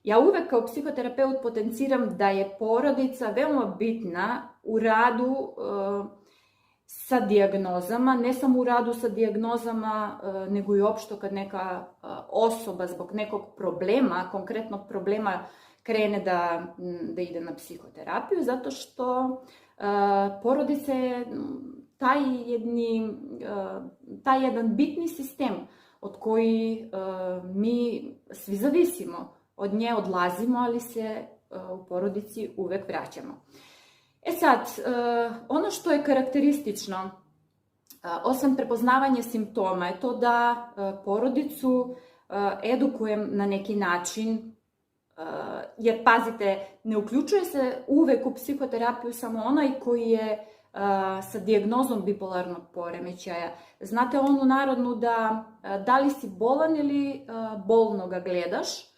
Ja uvek kao psihoterapeut potenciram da je porodica veoma bitna u radu sa dijagnozama, ne samo u radu sa dijagnozama, nego i opšto kad neka osoba zbog nekog problema, konkretnog problema, krene da ide na psihoterapiju, zato što porodica je taj jedan bitni sistem od koji mi svi zavisimo. Od nje odlazimo, ali se u porodici uvek vraćamo. Sad, ono što je karakteristično, osim prepoznavanja simptoma, je to da porodicu edukujem na neki način, jer pazite, ne uključuje se uvek u psihoterapiju samo onaj koji je sa dijagnozom bipolarnog poremećaja. Znate onu narodnu da li si bolan ili bolno ga gledaš,